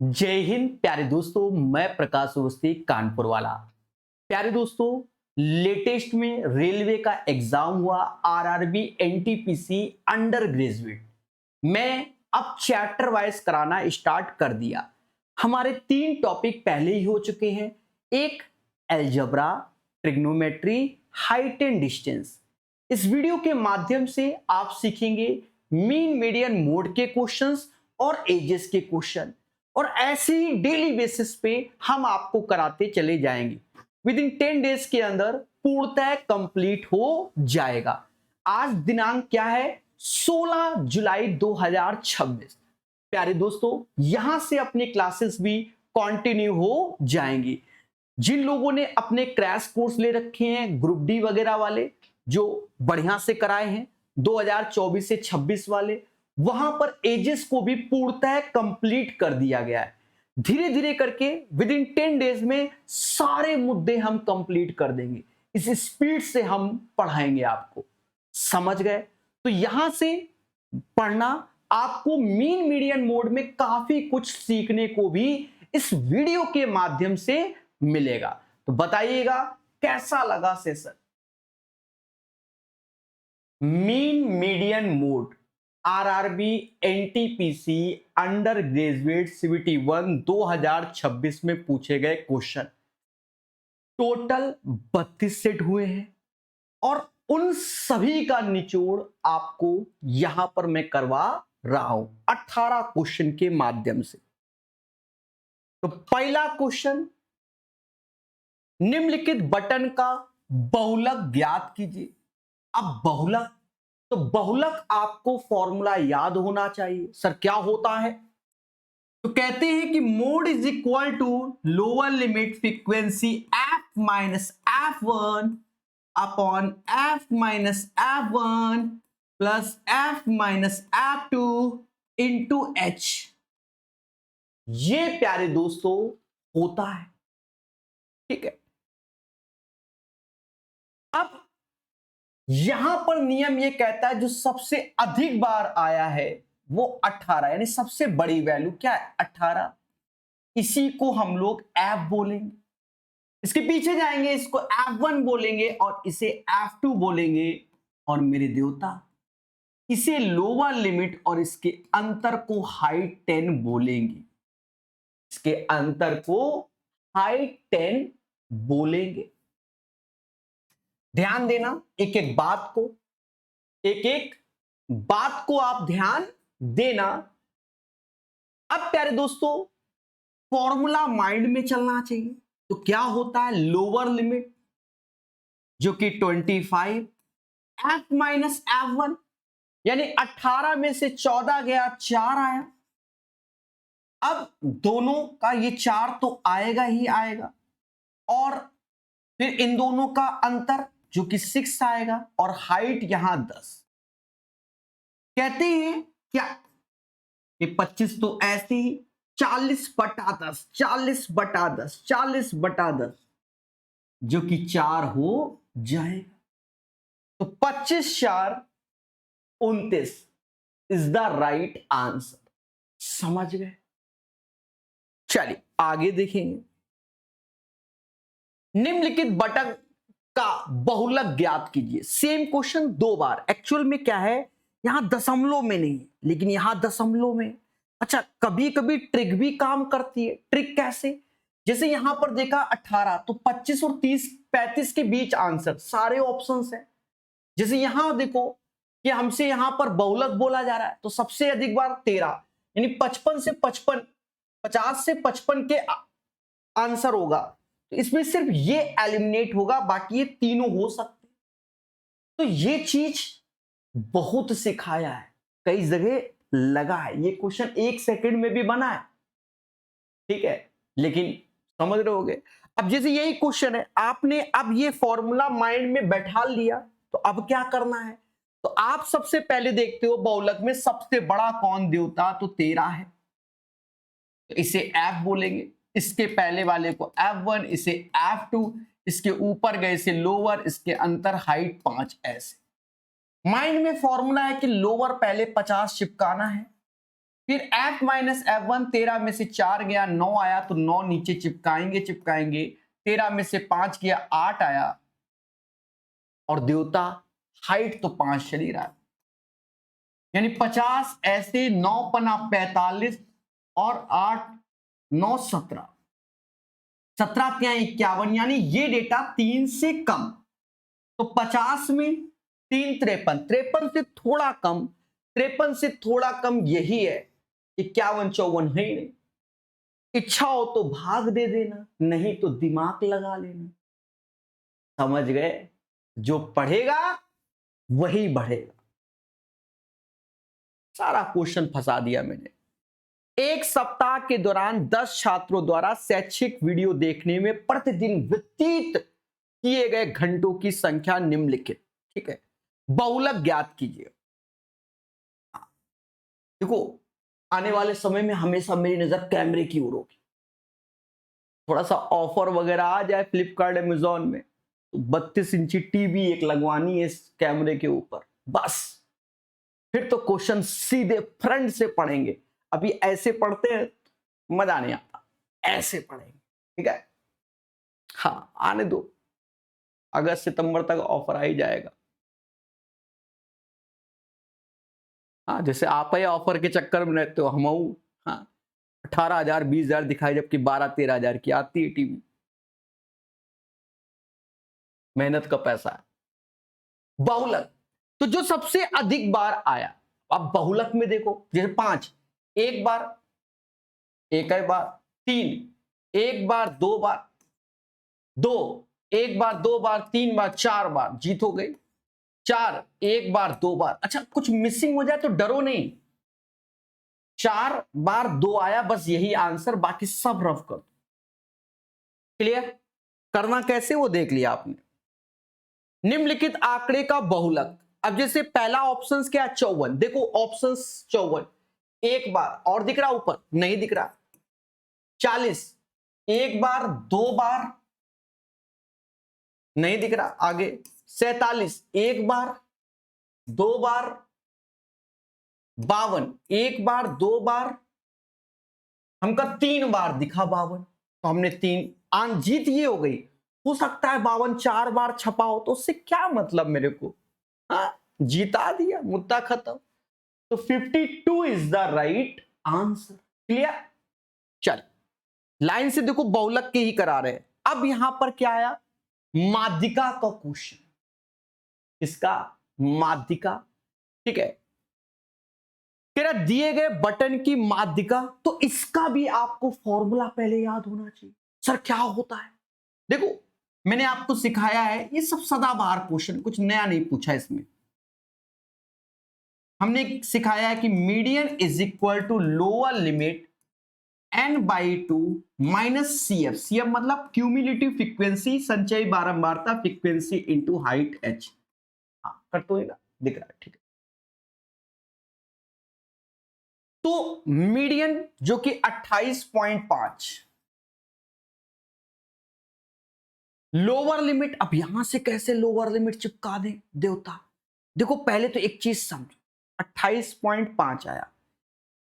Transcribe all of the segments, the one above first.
जय हिंद प्यारे दोस्तों, मैं प्रकाश अवस्थी कानपुर वाला। प्यारे दोस्तों, लेटेस्ट में रेलवे का एग्जाम हुआ आरआरबी एनटीपीसी अंडर ग्रेजुएट। मैं अब चैप्टर वाइज कराना स्टार्ट कर दिया। हमारे 3 टॉपिक पहले ही हो चुके हैं। एक algebra, trigonometry, height and distance. इस वीडियो के माध्यम से आप सीखेंगे मीन मीडियन मोड के क्वेश्चंस और एजेस के क्वेश्चन, और ऐसे ही डेली बेसिस पे हम आपको कराते चले जाएंगे। विद इन 10 डेज के अंदर पूर्णतः कंप्लीट हो जाएगा। आज दिनांक क्या है? 16 जुलाई 2026। प्यारे दोस्तों, यहां से अपने क्लासेस भी कंटिन्यू हो जाएंगी। जिन लोगों ने अपने क्रैश कोर्स ले रखे हैं ग्रुप डी वगैरह वाले, जो बढ़िया से कराए हैं 2024 से 26 वाले, वहां पर एजेस को भी पूर्णतः कंप्लीट कर दिया गया है। धीरे धीरे करके विद इन 10 डेज में सारे मुद्दे हम कंप्लीट कर देंगे। इस स्पीड से हम पढ़ाएंगे आपको, समझ गए? तो यहां से पढ़ना, आपको मीन मीडियन मोड में काफी कुछ सीखने को भी इस वीडियो के माध्यम से मिलेगा। तो बताइएगा कैसा लगा session. Mean median mode RRB NTPC under graduate CBT 1 2026 में पूछे गए क्वेश्चन। टोटल 32 सेट हुए हैं और उन सभी का निचोड़ आपको यहां पर मैं करवा रहा हूं 18 क्वेश्चन के माध्यम से। तो पहला क्वेश्चन, निम्नलिखित बटन का बहुलक ज्ञात कीजिए। अब बहुलक, तो बहुलक आपको फॉर्मूला याद होना चाहिए। सर क्या होता है? तो कहते हैं कि mode is equal to lower limit frequency F minus F1 upon F minus F1 plus F minus F2 into H. ये प्यारे दोस्तों होता है, ठीक है। अब यहां पर नियम यह कहता है जो सबसे अधिक बार आया है वो 18, यानी सबसे बड़ी वैल्यू क्या है? 18। इसी को हम लोग F बोलेंगे। इसके पीछे जाएंगे, इसको F1 बोलेंगे और इसे F2 बोलेंगे। और मेरे देवता, इसे लोअर लिमिट और इसके अंतर को हाइट 10 बोलेंगे। इसके अंतर को हाइट 10 बोलेंगे। ध्यान देना एक एक बात को, एक एक बात को आप ध्यान देना। अब प्यारे दोस्तों, फॉर्मूला माइंड में चलना चाहिए। तो क्या होता है? लोअर लिमिट जो कि 25 एफ माइनस F1, यानी 18 में से 14 गया, 4 आया। अब दोनों का ये 4 तो आएगा ही आएगा, और फिर इन दोनों का अंतर जो कि 6 आएगा, और हाइट यहां 10। कहते हैं क्या? ये 25 तो ऐसे ही 40/10, 40/10, 40/10 जो कि 4 हो जाएगा। तो 25 4 29 इज द राइट आंसर। समझ गए? चलिए आगे देखेंगे। निम्नलिखित बटन का बहुलक ज्ञात कीजिए। सेम क्वेश्चन 2 बार। एक्चुअल में क्या है, यहां दशमलव में नहीं, लेकिन यहां दशमलव में। अच्छा, कभी कभी ट्रिक भी काम करती है। ट्रिक कैसे? जैसे यहां पर देखा 18, तो 25 और 30 35 के बीच आंसर, सारे ऑप्शंस हैं। जैसे यहां देखो कि हमसे यहां पर बहुलक बोला जा रहा है, तो सबसे अधिक बार 13, यानी 55 से 55, 50 से 55 के आंसर होगा। तो इसमें सिर्फ ये एलिमिनेट होगा, बाकी ये तीनों हो सकते। तो ये चीज बहुत सिखाया है, कई जगह लगा है। ये क्वेश्चन 1 सेकंड में भी बना है, ठीक है, लेकिन समझ रहे होगे। अब जैसे यही क्वेश्चन है, आपने अब ये फॉर्मूला माइंड में बैठा लिया, तो अब क्या करना है? तो आप सबसे पहले देखते हो बहुलक में सबसे बड़ा कौन देवता? तो 13 है, तो इसे F बोलेंगे। इसके पहले वाले को F1, इसे F2, इसके ऊपर गए से लोअर, इसके अंतर हाइट 5। ऐसे माइंड में फॉर्मूला है कि लोअर पहले 50 चिपकाना है, फिर f माइनस F1, 13 में से 4 गया 9 आया तो 9 नीचे चिपकाएंगे 13 में से 5 गया 8 आया और देवता हाइट तो 5 चली रहा है, यानी 50 ऐसे 9 पना 45 और 8 9 17 17 क्या 51, यानी ये डेटा 3 से कम। तो 50 में 3 53, 53 से थोड़ा कम, 53 से थोड़ा कम यही है, 51 54 है ही नहीं। इच्छा हो तो भाग दे देना, नहीं तो दिमाग लगा लेना। समझ गए? जो पढ़ेगा वही बढ़ेगा। सारा क्वेश्चन फंसा दिया मैंने। एक सप्ताह के दौरान 10 छात्रों द्वारा शैक्षिक वीडियो देखने में प्रतिदिन व्यतीत किए गए घंटों की संख्या निम्नलिखित। ठीक है, बहुलक ज्ञात कीजिए। देखो, आने वाले समय में हमेशा मेरी नजर कैमरे की ओर होगी। थोड़ा सा ऑफर वगैरह आ जाए फ्लिपकार्ट अमेजोन में तो 32 इंची टीवी एक लगवानी है इस कैमरे के ऊपर, बस फिर तो क्वेश्चन सीधे फ्रंट से पढ़ेंगे। अभी ऐसे पढ़ते हैं मजा नहीं आता, ऐसे पढ़ेंगे। ठीक है, हाँ आने दो, अगस्त सितंबर तक ऑफर आ ही जाएगा। हाँ, जैसे आप ही ऑफर के चक्कर में रहते हो, हम हाँ 18,000 20,000 दिखाई, जबकि 12-13,000 की आती है टीवी। मेहनत का पैसा है। बहुलक, तो जो सबसे अधिक बार आया, अब बहुलक में देखो, जैसे 5 एक बार, एक बार, 3 एक बार, 2 बार, 2 एक बार, 2 बार, 3 बार, 4 बार, जीत हो गई। 4 एक बार, 2 बार। अच्छा, कुछ मिसिंग हो जाए तो डरो नहीं, 4 बार 2 आया, बस यही आंसर, बाकी सब रफ कर दो। क्लियर? करना कैसे वो देख लिया आपने। निम्नलिखित आंकड़े का बहुलक, अब जैसे पहला ऑप्शन क्या, 54। देखो ऑप्शन 54 एक बार, और दिख रहा ऊपर नहीं दिख रहा। 40 एक बार, 2 बार, नहीं दिख रहा आगे। 47 एक बार, 2 बार। 52 एक बार, 2 बार, हमका 3 बार दिखा 52, तो हमने 3 जीत ये हो गई। हो सकता है 52 4 बार छपा हो, तो उससे क्या मतलब मेरे को, हाँ जीता दिया, मुद्दा खत्म। तो 52 is the right answer. Clear? चल लाइन से देखो, बहुलक के ही करा रहे हैं। अब यहां पर क्या आया, माध्यिका का क्वेश्चन। इसका माध्यिका, ठीक है, तेरा दिए गए बटन की माध्यिका, तो इसका भी आपको फॉर्मूला पहले याद होना चाहिए। सर क्या होता है, देखो मैंने आपको सिखाया है, ये सब सदाबहार क्वेश्चन, कुछ नया नहीं पूछा इसमें। हमने सिखाया है कि median is equal to lower limit n/2 minus CF। CF मतलब क्यूमुलेटिव फ्रीक्वेंसी, संचयी बारंबारता फ्रीक्वेंसी इंटू हाइट h। हाँ कर तो ना, दिख रहा है, ठीक है। तो मीडियन जो कि 28.5, लोअर लिमिट, अब यहां से कैसे लोअर लिमिट चिपका दे देवता। देखो पहले तो एक चीज समझो, 28.5 आया,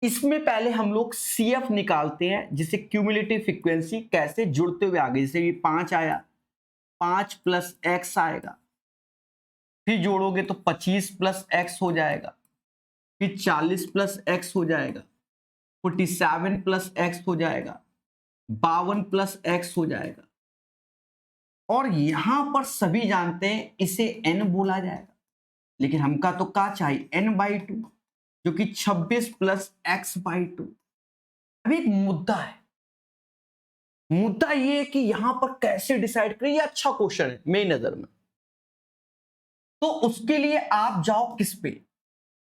इसमें पहले हम लोग CF निकालते हैं, जिसे क्यूमुलेटिव फ्रीक्वेंसी, कैसे जुड़ते हुए आगे, जैसे ये 5 आया, 5 प्लस x आएगा, फिर जोड़ोगे तो 25 प्लस x हो जाएगा, फिर 40 प्लस x हो जाएगा, 47 प्लस x हो जाएगा, 52 प्लस x हो जाएगा, और यहां पर सभी जानते हैं इसे n बोला जाएगा, लेकिन हमका तो क्या चाहिए, n/2, जो कि 26 प्लस x/2। अब एक मुद्दा है, मुद्दा ये है कि यहां पर कैसे डिसाइड करें, ये अच्छा क्वेश्चन है मेरी नजर में। तो उसके लिए आप जाओ किस पे,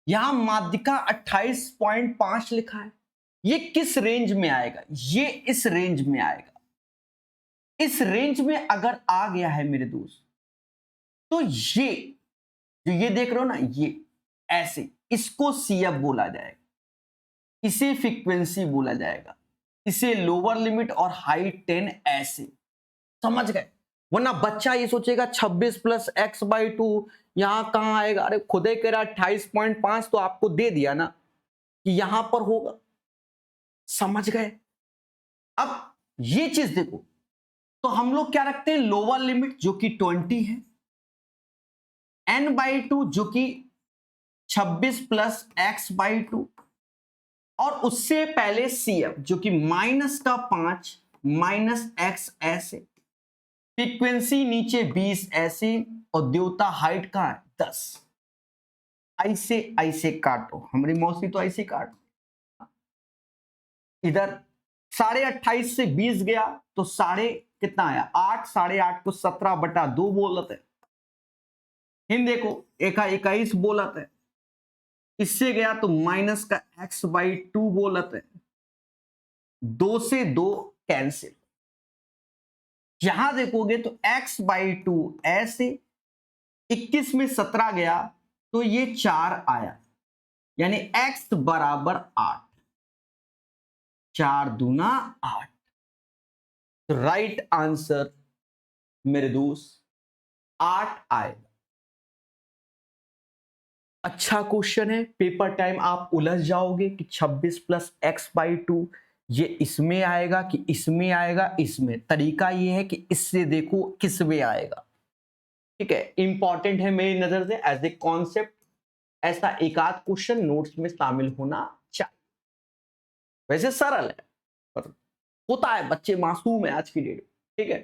यहां माध्यिका 28.5 लिखा है, ये किस रेंज में आएगा, ये इस रेंज में आएगा। इस रेंज में अगर आ गया है मेरे दोस्त, तो ये जो ये देख रहे हो ना, ये ऐसे, इसको CF बोला जाएगा, इसे फ्रीक्वेंसी बोला जाएगा, इसे लोअर लिमिट और हाइट 10 ऐसे, समझ गए। वरना बच्चा ये सोचेगा 26 प्लस x/2 यहां कहां आएगा, अरे खुदे कह रहा 28.5 तो आपको दे दिया ना, कि यहां पर होगा। समझ गए? अब ये चीज देखो, तो हम लोग क्या रखते हैं, लोअर लिमिट जो कि 20 है, n/2 जो कि 26 प्लस x/2, और उससे पहले CF जो कि -5 माइनस x ऐसे, फ्रीक्वेंसी नीचे 20 ऐसे, और देवता हाइट का 10। ऐसे ऐसे काटो, हमारी मौसी तो ऐसे काट, इधर 28.5 से 20 गया तो साढ़े कितना आया 8, 8.5 को 17/2 बोलत है। हिंद देखो 21 बोलत है, इससे गया तो माइनस का x/2 बोलत है, 2 से 2 कैंसिल। यहां देखोगे तो x/2 ऐसे, 21 में 17 गया तो ये 4 आया, यानी x बराबर 8, 4 दूना 8। तो राइट आंसर मेरे दोस्त 8 आएगा। अच्छा क्वेश्चन है, पेपर टाइम आप उलझ जाओगे कि 26 प्लस x/2 ये इसमें आएगा कि इसमें आएगा। इसमें तरीका ये है कि इससे देखो किस में आएगा, ठीक है। इंपॉर्टेंट है मेरी नजर से एज ए कॉन्सेप्ट, ऐसा एक आध क्वेश्चन नोट्स में शामिल होना चाहिए। वैसे सरल है पर होता है, बच्चे मासूम है आज की डेट, ठीक है।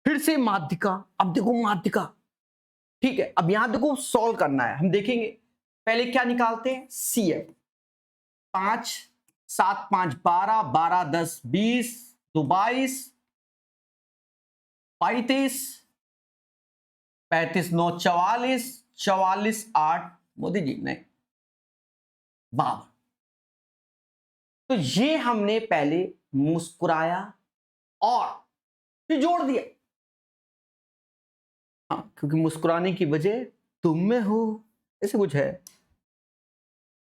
फिर से माध्यिका, अब देखो माध्यिका, ठीक है। अब यहां देखो सॉल्व करना है, हम देखेंगे पहले क्या निकालते हैं, CF 5 7 5 12 12 10 20 2 22 35 35 9 44 44 8 मोदी जी नहीं 52। तो ये हमने पहले मुस्कुराया और फिर जोड़ दिया, हाँ, क्योंकि मुस्कुराने की वजह तुम में हो, ऐसे कुछ है,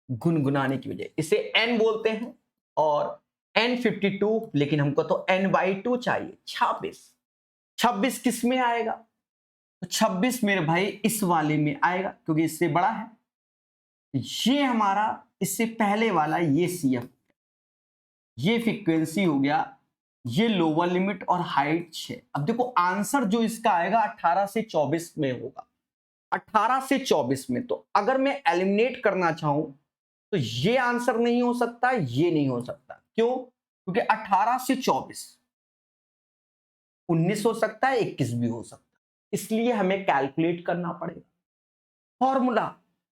गुनगुनाने की वजह इसे n बोलते हैं, और n52, लेकिन हमको तो n/2 चाहिए। 26 किस में आएगा, तो 26 मेरे भाई इस वाले में आएगा क्योंकि इससे बड़ा है। ये हमारा इससे पहले वाला ये CF, ये फ्रीक्वेंसी हो गया, ये लोअर लिमिट और हाइट 6। अब देखो आंसर जो इसका आएगा 18 से 24 में होगा, 18 से 24 में। तो अगर मैं एलिमिनेट करना चाहूं तो ये आंसर नहीं हो सकता, ये नहीं हो सकता। क्यों? क्योंकि 18 से 24 19 हो सकता है, 21 भी हो सकता है, इसलिए हमें कैलकुलेट करना पड़ेगा। फॉर्मूला,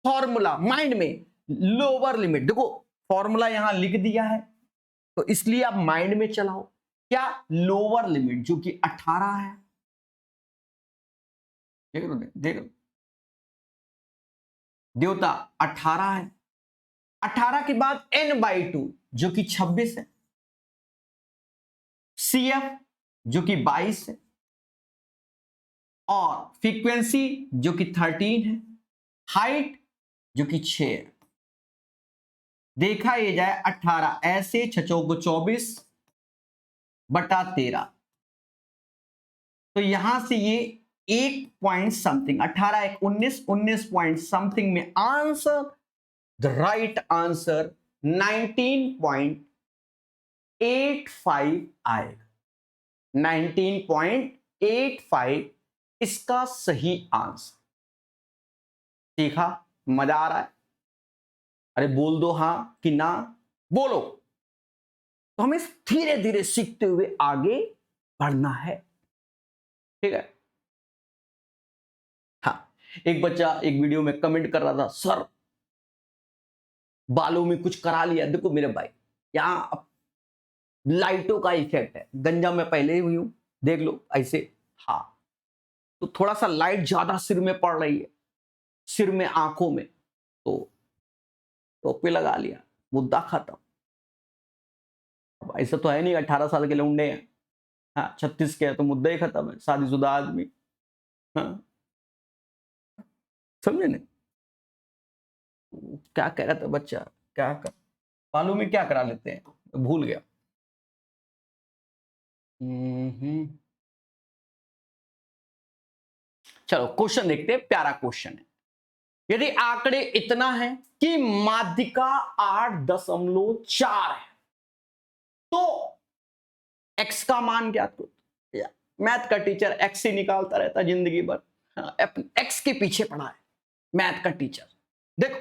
फॉर्मूला माइंड में, लोअर लिमिट देखो, फॉर्मूला यहां लिख दिया है तो इसलिए आप माइंड में चलाओ। क्या? लोअर लिमिट जो कि 18 है, देख लो देख लो, देवता 18 है, 18 के बाद n/2 जो कि 26 है, CF जो कि 22 है, और फ्रीक्वेंसी जो कि 13 है, हाइट जो कि 6 है। देखा ये जाए 18 ऐसे 6 को 24/13, तो यहां से ये 1 पॉइंट समथिंग, 18 1 19 19 पॉइंट समथिंग में आंसर, द राइट आंसर 19.85 आएगा। 19.85 इसका सही आंसर। सीखा? मजा आ रहा है? अरे बोल दो हाँ कि ना, बोलो। तो हमें धीरे धीरे सीखते हुए आगे बढ़ना है, ठीक है। हाँ, एक बच्चा एक वीडियो में कमेंट कर रहा था, सर बालों में कुछ करा लिया। देखो मेरे भाई, यहां लाइटों का इफेक्ट है, गंजा में पहले ही हुई हूं, देख लो ऐसे। हाँ, तो थोड़ा सा लाइट ज्यादा सिर में पड़ रही है, सिर में आंखों में, तो टोपी लगा लिया, मुद्दा खत्म। अब ऐसा तो है नहीं 18 साल के लौंडे हैं, हाँ 36 के है तो मुद्दा ही खत्म है, शादीशुदा आदमी। हाँ, समझे नहीं? क्या कह रहा था बच्चा, क्या कर, बालों में क्या करा लेते हैं, भूल गया। चलो क्वेश्चन देखते हैं, प्यारा क्वेश्चन है। यदि आंकड़े इतना है कि माध्यिका 8.4 है तो x का मान ज्ञात करो। मैथ का टीचर x ही निकालता रहता जिंदगी भर। x के पीछे पड़ा है मैथ का टीचर। देखो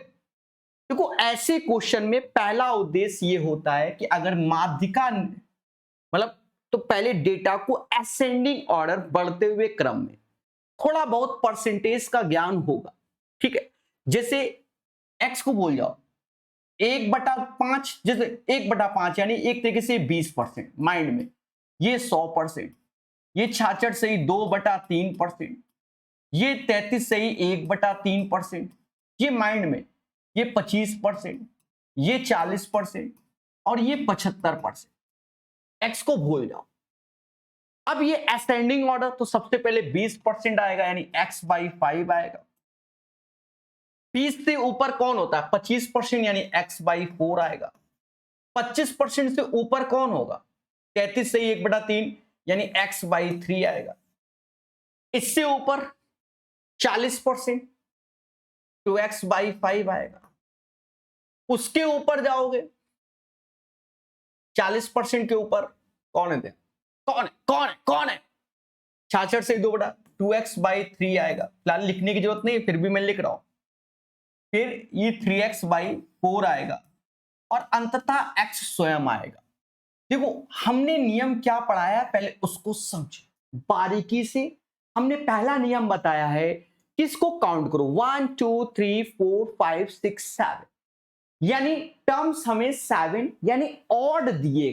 देखो ऐसे क्वेश्चन में पहला उद्देश्य ये होता है कि अगर माध्यिका मतलब तो पहले डेटा को असेंडिंग ऑर्डर बढ़ते हुए क्रम में थोड़ा बहुत परसेंटेज का ज्ञान होगा। ठीक है, जैसे x को बोल जाओ 1/5, जैसे 1/5 यानी एक तरीके से 20% माइंड में, ये 100%, ये 66 सही 2/3%, ये 33 सही 1/3%, ये माइंड में, ये 25%, ये 40% और ये 75%। x को भूल जाओ। अब ये असेंडिंग ऑर्डर तो सबसे पहले 20% आएगा यानी x/5 आएगा। 20 से ऊपर कौन होता है 25% यानी x/4 आएगा। 25% से ऊपर कौन होगा 33 से 1/3 यानी x/3 आएगा। इससे ऊपर 40% तो x/5 आएगा। उसके ऊपर जाओगे 40% के ऊपर कौन है कौन है 66 से 2x/3 आएगा। फिलहाल लिखने की जरूरत नहीं फिर भी मैं लिख रहा हूं। फिर ये 3x/4 आएगा और अंततः x स्वयं आएगा। देखो हमने नियम क्या पढ़ाया पहले उसको समझो बारीकी से। हमने पहला नियम बताया है कि इसको काउंट करो 1 2 3 4 5 6 7 यानी टर्म्स हमें 7 यानी ऑड दिए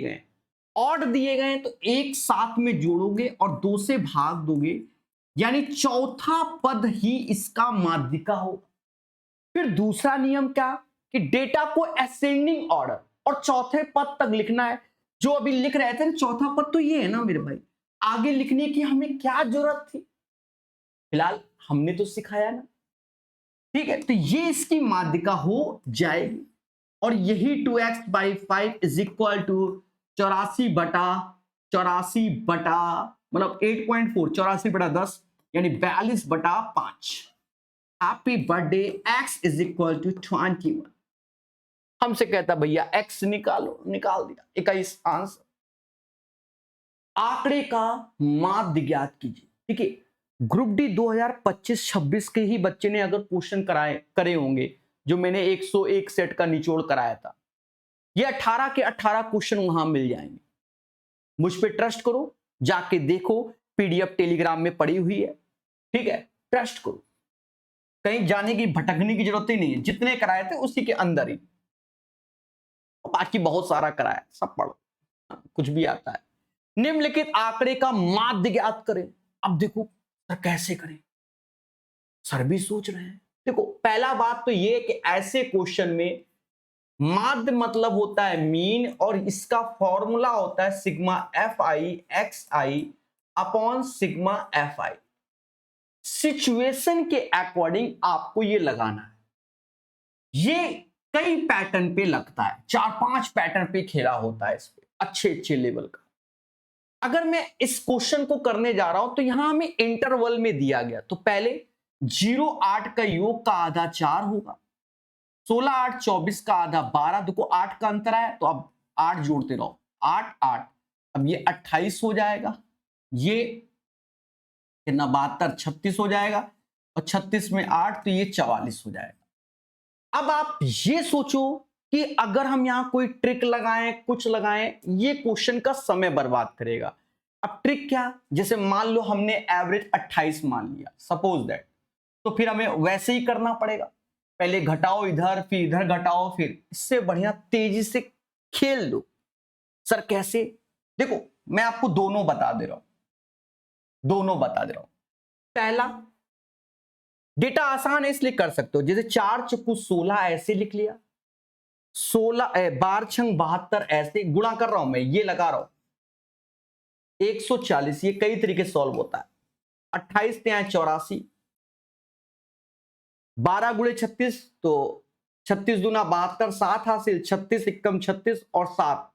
गए तो एक साथ में जोड़ोगे और 2 से भाग दोगे यानी चौथा पद ही इसका माध्यिका होगा। फिर दूसरा नियम क्या कि डेटा को असेंडिंग ऑर्डर और चौथे पद तक लिखना है। जो अभी लिख रहे थे चौथा पद तो ये है ना मेरे भाई, आगे लिखने की हमें क्या जरूरत थी, फिलहाल हमने तो सिखाया ना। ठीक है, तो ये इसकी माध्यिका हो जाएगी और यही 2x/5 इज इक्वल टू 84 बटा मतलब 8.4 84/10 यानी 42/5। Happy birthday x is equal to 21। हमसे कहता भैया x निकालो, निकाल दिया 21 आंसर। आंकड़े का माध्य ज्ञात कीजिए। ठीक है, ग्रुप डी 2025-26 के ही बच्चे ने अगर क्वेश्चन करे होंगे जो मैंने 101 सेट का निचोड़ कराया था, ये 18 के 18 क्वेश्चन वहां मिल जाएंगे। मुझ पे ट्रस्ट करो, जाके देखो, पीडीएफ टेलीग्राम में पड़ी हुई है। ठीक है, ट्रस्ट करो, कहीं जाने की भटकने की जरूरत ही नहीं है। जितने कराए थे उसी के अंदर ही, बाकी बहुत सारा कराया, सब पढ़ो, कुछ भी आता है। निम्नलिखित आंकड़े का माध्य ज्ञात करें। अब देखो सर कैसे करें, सर भी सोच रहे हैं। देखो पहला बात तो ये कि ऐसे क्वेश्चन में माध्य मतलब होता है मीन और इसका फॉर्मूला होता है sigma fi upon sigma fi। Situation के अकॉर्डिंग आपको ये लगाना है। ये कई पैटर्न पे लगता है, 4-5 पैटर्न पे खेला होता है इस पे अच्छे लेवल का। अगर मैं इस क्वेश्चन को करने जा रहा हूं तो यहां हमें इंटरवल में दिया गया, तो पहले 0-8 का योग का आधा 4 होगा, 16-8 24 का आधा 12, देखो 8 का अंतर है तो अब 8 जोड़ते रहो, 8 8, अब ये 28 हो जाएगा, ये कितना 72 36 हो जाएगा और 36 में 8 तो ये 44 हो जाएगा। अब आप ये सोचो कि अगर हम यहां कोई ट्रिक लगाएं कुछ लगाएं, ये क्वेश्चन का समय बर्बाद करेगा। अब ट्रिक क्या, जैसे मान लो हमने एवरेज 28 मान लिया सपोज दैट, तो फिर हमें वैसे ही करना पड़ेगा, पहले घटाओ इधर फिर इधर घटाओ, फिर इससे बढ़िया तेजी से खेल दो। सर कैसे, देखो मैं आपको दोनों बता दे रहा हूं। पहला डेटा आसान है इसलिए कर सकते हो, जैसे 4 चक्कू 16 ऐसे लिख लिया, 16 12 छंग 72 ऐसे गुणा कर रहा हूं मैं, ये लगा रहा हूं 140, ये कई तरीके से सॉल्व होता है। 28 ते 84, 12 गुणे 36 तो 36 दूना 72, 7 हासिल, 36 एकम 36 और 7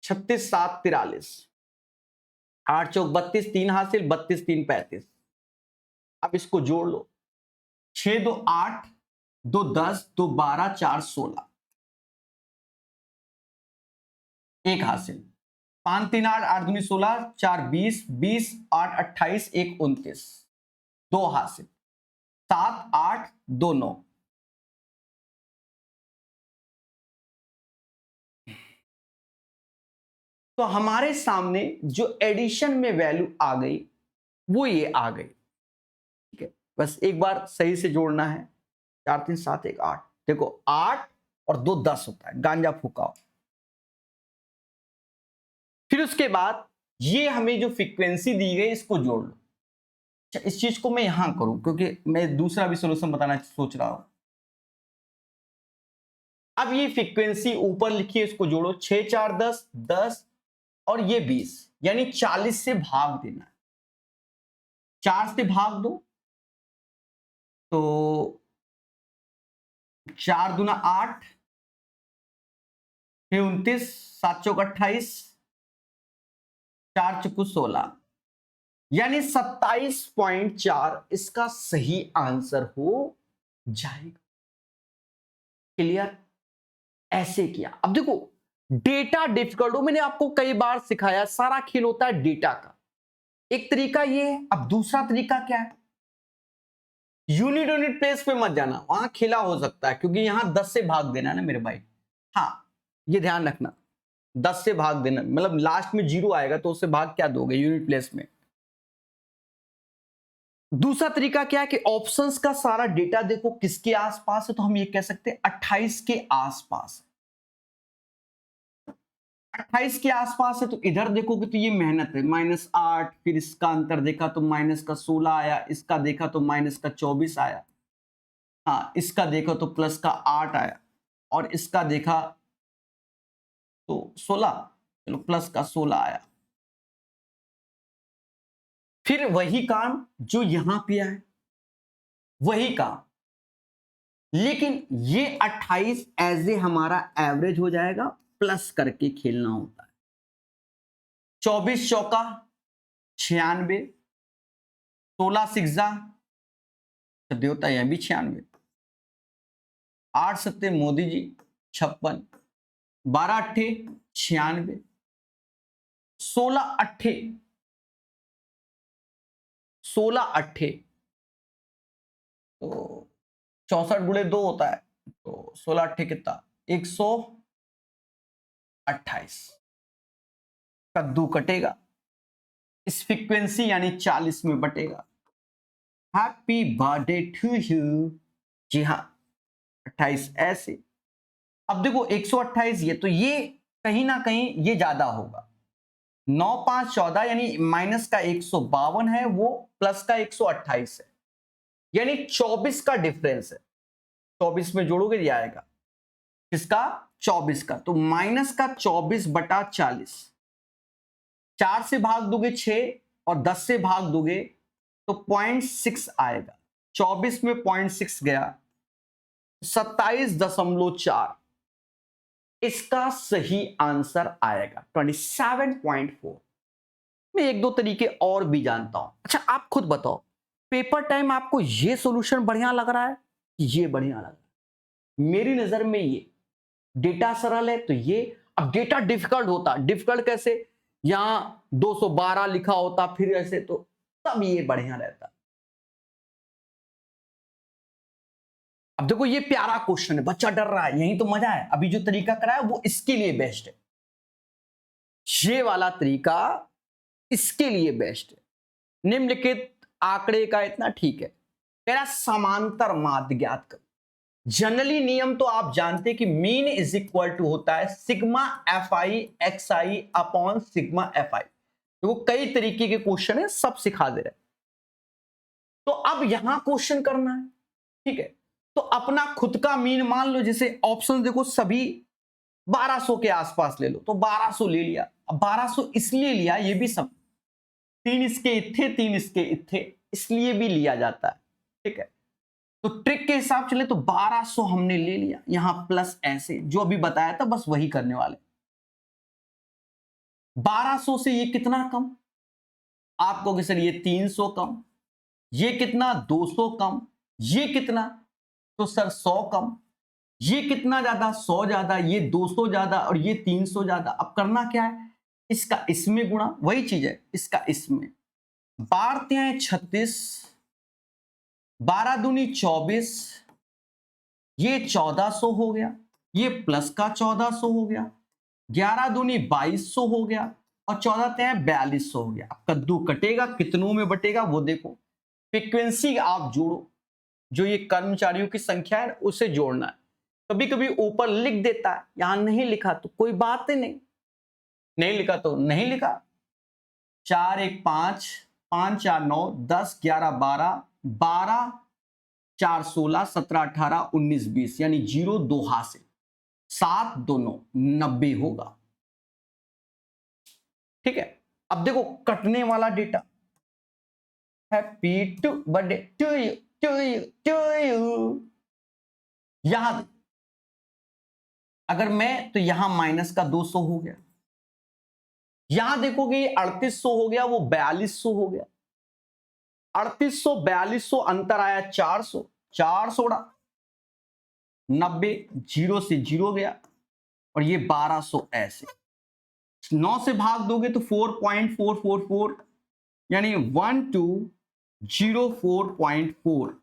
36 7 43, 8 चौक 32, 3 हासिल, 32 3 35। अब इसको जोड़ लो, 6 2 8, 2 10, 2 12, 4 16, एक हासिल। 5 3 8, 8 दूनी 16, 4 20, 20 8 28, 1 29, दो हासिल। 7 8, 2 9। तो हमारे सामने जो एडिशन में वैल्यू आ गई वो ये आ गई। ठीक है, बस एक बार सही से जोड़ना है। 4 3 7 1 8, देखो 8 और 2 10 होता है, गांजा फूकाओ। फिर उसके बाद ये हमें जो फ्रीक्वेंसी दी गई इसको जोड़ लो। अच्छा, इस चीज को मैं यहां करूं क्योंकि मैं दूसरा भी सोल्यूशन बताना सोच रहा हूं। अब ये फ्रीक्वेंसी ऊपर लिखिए, इसको जोड़ो। 6 4 10, 10 और ये 20, यानी 40 से भाग देना है। 4 से भाग दो तो 4 दूना 8, 6 29, 7 चौक 28, 4 चुकू 16, यानी 27.4 इसका सही आंसर हो जाएगा। क्लियर? ऐसे किया। अब देखो डेटा डिफिकल्ट हो, मैंने आपको कई बार सिखाया, सारा खेल होता है डेटा का। एक तरीका ये है, अब दूसरा तरीका क्या है? यूनिट यूनिट प्लेस पे मत जाना, वहां खेला हो सकता है क्योंकि यहां 10 से भाग देना है ना मेरे भाई। हाँ, ये ध्यान रखना, 10 से भाग देना, मतलब लास्ट में 0 आएगा तो उससे भाग क्या दोगे यूनिट प्लेस में। दूसरा तरीका क्या है कि ऑप्शंस का सारा डेटा देखो किसके आसपास है, तो हम ये कह सकते हैं 28 के आसपास। 28 के आसपास है तो इधर देखोगे तो ये मेहनत है, -8, फिर इसका अंतर देखा तो माइनस का 16 आया, इसका देखा तो माइनस का 24 आया, हाँ इसका देखा तो प्लस का 8 आया, और इसका देखा तो 16, चलो प्लस का 16 आया। फिर वही काम जो यहां पे है, वही काम, लेकिन ये 28 एज ए हमारा एवरेज हो जाएगा, प्लस करके खेलना होता है। 24 चौका 96, 16 सिक्सा होता है, यह भी 96, 8 सत्ते मोदी जी 56, 12 अट्ठे 96, 16 अट्ठे 16 अट्ठे तो 64 गुणे 2 होता है, तो 16 अट्ठे कितना 128। कद्दू कटेगा, इस फ्रीक्वेंसी यानी 40 में बटेगा। Happy birthday to you. जी हाँ, 28 ऐसे। अब देखो 128 ये, तो ये कहीं ना कहीं ये ज्यादा होगा। 9 5 14 यानी माइनस का 152 है, वो प्लस का 128 है, यानी 24 का डिफरेंस है। 24 में जोड़ोगे ये आएगा, किसका 24 का, तो माइनस का 24 बटा 40। 4 से भाग दोगे 6 और 10 से भाग दोगे तो 0.6 आएगा। 24 में 0.6 गया, 27.4 इसका सही आंसर आएगा 27.4। मैं एक दो तरीके और भी जानता हूं। अच्छा आप खुद बताओ, पेपर टाइम आपको ये सॉल्यूशन बढ़िया लग रहा है कि ये बढ़िया लग रहा है? मेरी नजर में ये डेटा सरल है तो ये। अब डेटा डिफिकल्ट होता, डिफिकल्ट कैसे, यहां 212 लिखा होता फिर ऐसे, तो तब ये बढ़िया रहता। अब देखो ये प्यारा क्वेश्चन है, बच्चा डर रहा है, यही तो मजा है। अभी जो तरीका कराया वो इसके लिए बेस्ट है, ये वाला तरीका इसके लिए बेस्ट है। निम्नलिखित आंकड़े का इतना ठीक है, मेरा समांतर माध्य ज्ञात करो। जनरली नियम तो आप जानते हैं कि मीन इज इक्वल टू होता है sigma F I x I upon sigma F I. देखो कई तरीके के क्वेश्चन है, सब सिखा दे रहे। तो अब यहां क्वेश्चन करना है, ठीक है, तो अपना खुद का मीन मान लो। जैसे ऑप्शन देखो सभी 1200 के आसपास ले लो, तो 1200 ले लिया। अब 1200 इसलिए लिया, ये भी सब 3 इसके इत्थे 3 इसके इत्थे, इसलिए भी लिया जाता है, ठीक है। तो ट्रिक के हिसाब चले तो 1200 हमने ले लिया, यहां प्लस ऐसे जो अभी बताया था बस वही करने वाले। 1200 से ये कितना कम, आप कहोगे सर ये 300 कम, ये कितना 200 कम, ये कितना, तो सर 100 कम, ये कितना ज्यादा, 100 ज्यादा, ये 200 ज्यादा और ये 300 ज्यादा। अब करना क्या है, इसका इसमें गुणा, वही चीज है, इसका इसमें, 12 36, 12 दूनी 24, ये 1400 हो गया, ये प्लस का 1400 हो गया, 11 दूनी 2200 हो गया और 14 4200 हो गया। अब कद्दू कटेगा, कितनों में बटेगा वो देखो, फ्रीक्वेंसी आप जोड़ो, जो ये कर्मचारियों की संख्या है उसे जोड़ना है। कभी कभी ऊपर लिख देता है, यहां नहीं लिखा तो कोई बात ही नहीं, नहीं लिखा तो नहीं लिखा। 4 1 5, 5 4 9, 10 11 12, 12 4 16, 17 18 19 20, यानी 0 2 हाथ से 7 2 9 90 होगा। ठीक है, अब देखो कटने वाला data, happy to birthday to you to you to you. यहां अगर मैं, तो यहां माइनस का 200 हो गया, यहां देखोगे 3800 हो गया, वो 4200 हो गया, 3800 4200 अंतर आया 400, 400 90, 0 से 0 गया और ये 1200 ऐसे, 9 से भाग दोगे तो 4.444, यानी 1204.4।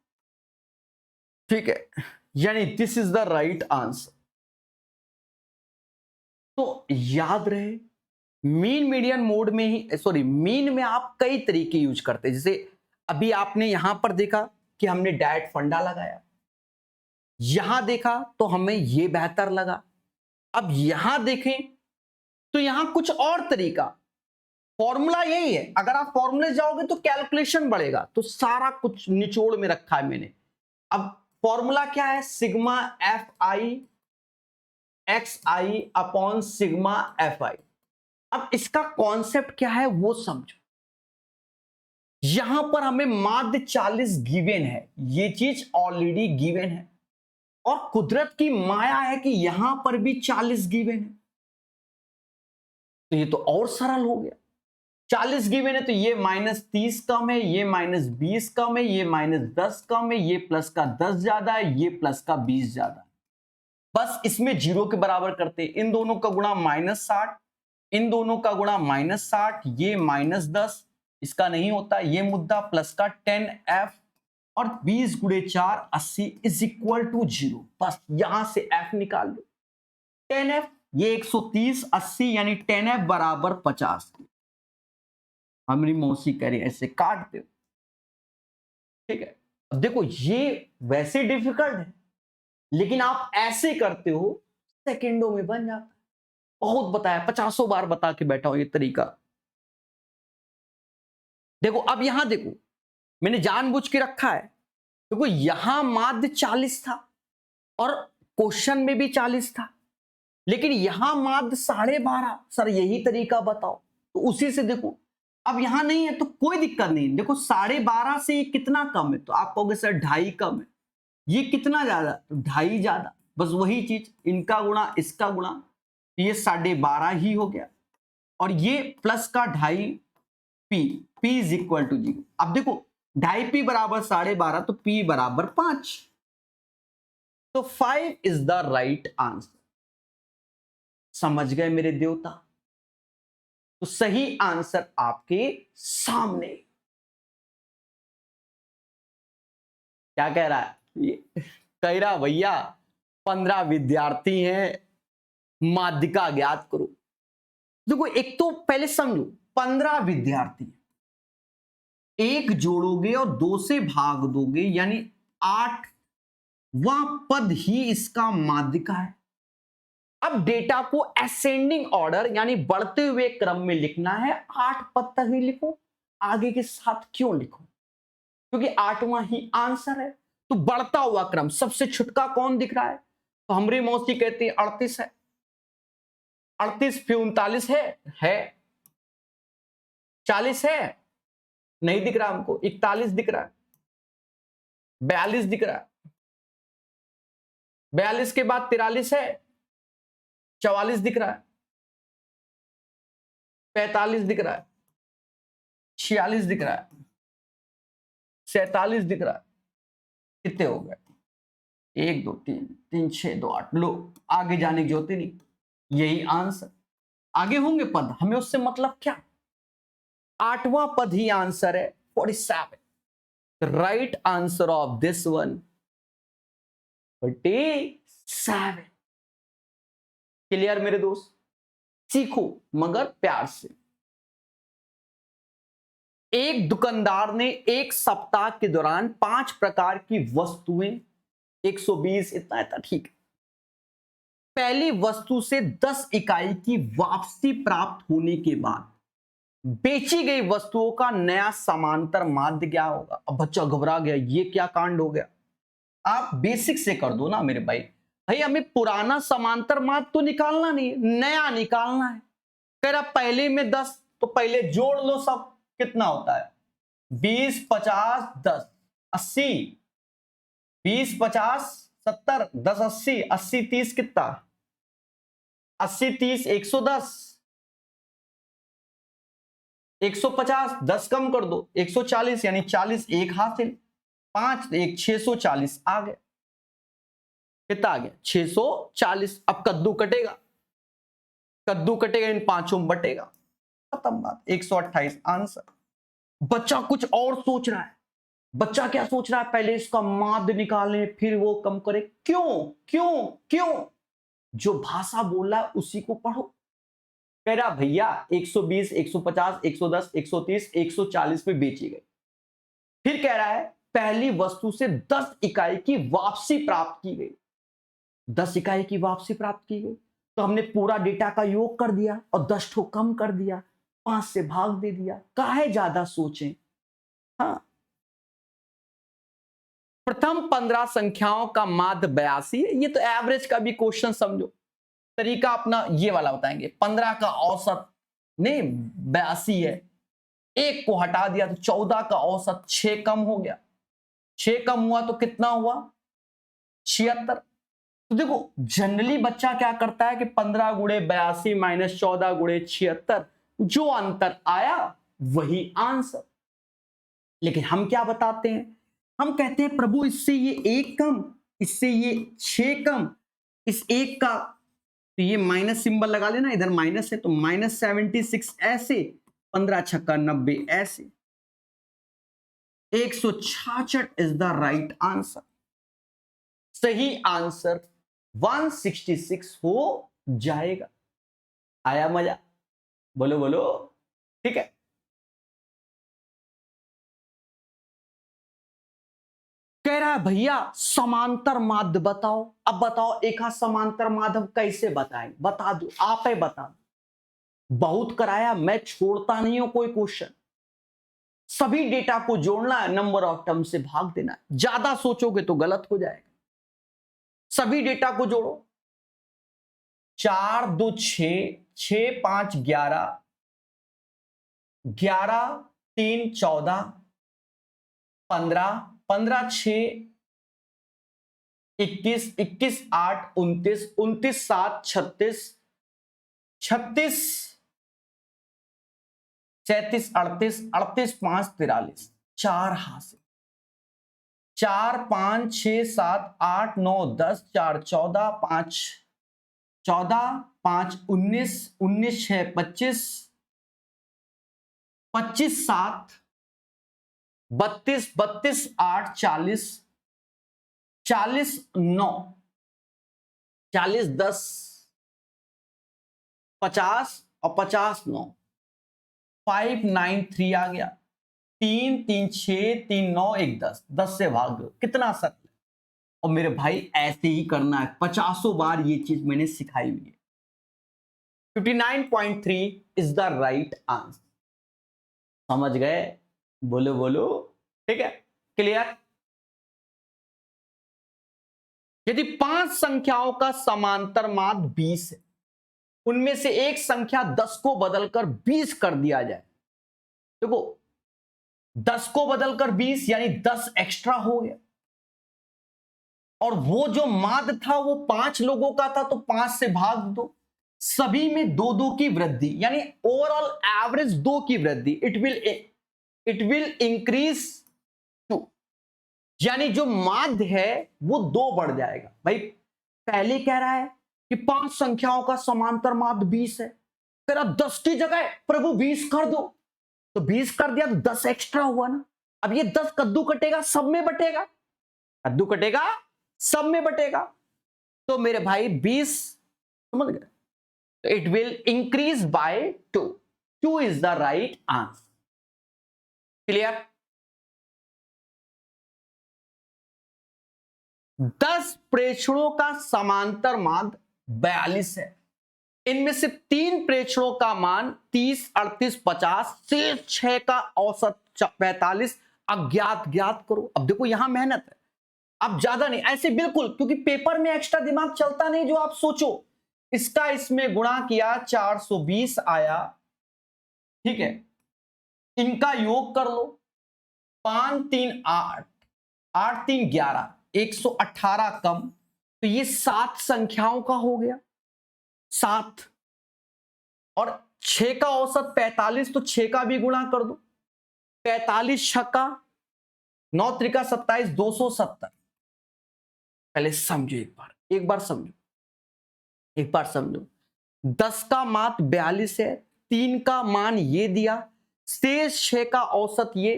ठीक है, यानी this is the right answer. तो याद रहे, मीन मीडियन मोड में ही, सॉरी मीन में आप कई तरीके यूज करते हैं। जैसे अभी आपने यहां पर देखा कि हमने डायट फंडा लगाया, यहां देखा तो हमें यह बेहतर लगा। अब यहां देखें तो यहां कुछ और तरीका, फॉर्मूला यही है, अगर आप फॉर्मूले जाओगे तो कैलकुलेशन बढ़ेगा, तो सारा कुछ निचोड़ में रखा है मैंने। अब फॉर्मूला क्या है, sigma F I x I upon sigma F I. अब इसका कॉन्सेप्ट क्या है वो समझो। यहां पर हमें माध्य 40 गिवन है, ये चीज ऑलरेडी गिवन है, और कुदरत की माया है कि यहां पर भी 40 गिवन है, तो ये तो और सरल हो गया। 40 गिवन है तो ये -30 कम है, ये -20 कम है, ये -10 कम है, ये प्लस का 10 ज्यादा है, ये प्लस का 20 ज्यादा है। बस इसमें 0 के बराबर करते, इन दोनों का गुणा -60, इन दोनों का गुणा -60, ये -10, इसका नहीं होता ये मुद्दा, प्लस का 10f और 20 गुणे 4 80 इज इक्वल टू 0। बस यहां से f निकाल लो, 10f, ये 130 80 यानी 10f बराबर 50। हमारी मौसी कह रही ऐसे काट दो। ठीक है, अब देखो ये वैसे डिफिकल्ट है, लेकिन आप ऐसे करते हो सेकंडों में बन जाता है। बहुत बताया, 50 बार बता के बैठा हूं ये तरीका। देखो अब यहां देखो, मैंने जानबूझ के रखा है, देखो यहां माध्य 40 था और क्वेश्चन में भी 40 था, लेकिन यहां माध्य 12.5। सर यही तरीका बताओ, तो उसी से देखो। अब यहां नहीं है तो कोई दिक्कत नहीं, देखो 12.5 से ये कितना कम है, तो आप कहोगे सर 2.5 कम है। ये कितना ज्यादा, तो 2.5 ज्यादा। बस वही चीज, इनका गुणा इसका गुणा, ये 12.5 ही हो गया, और ये प्लस का 2.5 P, P is equal to 0। अब देखो 2.5 पी बराबर 12.5, तो पी बराबर 5, तो 5 इज द राइट आंसर। समझ गए मेरे देवता? तो सही आंसर आपके सामने। क्या कह रहा है ये? कह रहा भैया 15 विद्यार्थी हैं, माध्यिका ज्ञात करो। देखो एक तो पहले समझो, 15 विद्यार्थी, एक जोड़ोगे और 2 से भाग दोगे, यानी 8 वह पद ही इसका माध्यिका है। अब डेटा को असेंडिंग ऑर्डर यानी बढ़ते हुए क्रम में लिखना है, 8 पद तक ही लिखो, आगे के साथ क्यों लिखो, क्योंकि 8वां ही आंसर है। तो बढ़ता हुआ क्रम, सबसे छुटका कौन दिख रहा है, तो हमारी मौसी कहती है 38 है, 38 फिर 39 है 40 है, नहीं दिख रहा हमको, 41 दिख रहा है, 42 दिख रहा है, 42 के बाद 43 है, 44 दिख रहा है, 45 दिख रहा है, 46 दिख रहा है, 47 दिख रहा है, कितने हो गए? 1 2 3 3 6 2 8। लो, आगे जाने की जरूरत ही नहीं, यही आंसर। आगे होंगे पद, हमें उससे मतलब क्या? 8वां पद ही आंसर है, 47। Right answer of this one 47। Clear मेरे दोस्त? सीखो मगर प्यार से। एक दुकानदार ने एक सप्ताह के दौरान 5 प्रकार की वस्तुएं, 120 इतना इतना ठीक है, पहली वस्तु से 10 इकाई की वापसी प्राप्त होने के बाद बेची गई वस्तुओं का नया समांतर माध्य क्या होगा? अब बच्चा घबरा गया, ये क्या कांड हो गया? आप बेसिक से कर दो ना मेरे भाई। भाई हमें पुराना समांतर माध्य तो निकालना नहीं है, नया निकालना है। कह रहा पहले में 10, तो पहले जोड़ लो सब, कितना होता है? 20 50 10 80, 20 50 70 10 80, 80 30 कितना? 80 30 110, 150 10 कम कर दो 140, यानी 40 एक हासिल, 5 1 640 आ गया। कितना आ गया? 640। अब कद्दू कटेगा, कद्दू कटेगा इन पांचों में बटेगा, खत्म बात। 128 आंसर। बच्चा कुछ और सोच रहा है। बच्चा क्या सोच रहा है? पहले इसका माध्य निकालें फिर वो कम करे। क्यों क्यों क्यों? जो भाषा बोल रहा है उसी को पढ़ो। कह रहा भैया 120 150 110 130 140 पे बेची गई। फिर कह रहा है पहली वस्तु से 10 इकाई की वापसी प्राप्त की गई। 10 इकाई की वापसी प्राप्त की गई, तो हमने पूरा डेटा का योग कर दिया और 10 ठो कम कर दिया, 5 से भाग दे दिया। काहे ज्यादा सोचें। हाँ, प्रथम 15 संख्याओं का माध्य 82 है। ये तो एवरेज का भी क्वेश्चन समझो, तरीका अपना ये वाला बताएंगे। 15 का औसत नहीं 82 है, एक को हटा दिया तो 14 का औसत 6 कम हो गया। 6 कम हुआ तो कितना हुआ? 76। तो देखो जनरली बच्चा क्या करता है कि 15 गुणे 82 माइनस 14 गुणे 76, जो अंतर आया वही आंसर। लेकिन हम क्या बताते हैं? हम कहते हैं प्रभु इससे ये 1 कम, इससे ये 6 कम, इस 1 का तो ये माइनस सिंबल लगा लेना, इधर माइनस है तो माइनस 76 ऐसे, 15 छक्का 90 ऐसे। 166 इज द राइट आंसर। सही आंसर 166 हो जाएगा। आया मजा? बोलो बोलो। ठीक है, कह रहा है भैया समांतर माध्य बताओ। अब बताओ एक समांतर माध्य कैसे बताएं? बता दो, आप ही बता दो। बहुत कराया, मैं छोड़ता नहीं हूं कोई क्वेश्चन। सभी डेटा को जोड़ना है, नंबर ऑफ टर्म से भाग देना है। ज्यादा सोचोगे तो गलत हो जाएगा। सभी डेटा को जोड़ो। 4 2 6, 6 5 11, 11 3 14, 15, 15 6 21, 21 8 29, 29 7 36, 36 37 38, 38 5 43, 4 हासिल। 4 5 6 7 8 9 10, 4 14, 5 14, 5 19, 19 6 25, 25 7 32, 32 8 40, 40 9, 40 10, 50 और 50 9, 5 9 3 आ गया। 3 3 6 3 9 1 10, 10 से भाग दो, कितना सर? और मेरे भाई ऐसे ही करना है, 50 बार ये चीज मैंने सिखाई हुई है। 59.3 इज द राइट आंसर। समझ गए? बोलो बोलो। ठीक है, क्लियर? यदि 5 संख्याओं का समांतर माध्य 20 है, उनमें से एक संख्या 10 को बदलकर 20 कर दिया जाए। देखो 10 को बदलकर 20 यानी 10 एक्स्ट्रा हो गया, और वो जो माध्य था वो 5 लोगों का था, तो 5 से भाग दो। सभी में 2 2 की वृद्धि, यानी ओवरऑल एवरेज 2 की वृद्धि। It will increase 2। यानी जो माध्य है वो 2 बढ़ जाएगा। भाई पहले कह रहा है कि 5 संख्याओं का समांतर माध्य 20 है, तेरा 10 की जगह प्रभु 20 कर दो, तो 20 कर दिया तो 10 एक्स्ट्रा हुआ ना। अब ये 10 कद्दू कटेगा सब में बटेगा, कद्दू कटेगा सब में बटेगा, तो मेरे भाई 20 समझ गए, it will increase by 2। 2 is the right answer. Clear? 10 प्रेक्षणों का समांतर माध्य 42 है। इनमें से 3 प्रेक्षणों का मान 30, 38, 50, शेष 6 का औसत 45 अज्ञात ज्ञात करो। अब देखो यहां मेहनत है, अब ज्यादा नहीं, ऐसे बिल्कुल, क्योंकि पेपर में एक्स्ट्रा दिमाग चलता नहीं जो आप सोचो। इसका इसमें गुणा किया 420 आया, ठीक है, इनका योग कर लो, 5 3 8, 8 3 11, 118 कम, तो ये 7 संख्याओं का हो गया, 7, और 6 का औसत 45, तो 6 का भी गुणा कर दो, 45 छक्का 9 त्रिका 27, 270। पहले समझो, एक बार समझो, एक बार समझो। 10 का मात 42 है, 3 का मान ये दिया, शेष 6 का औसत ये,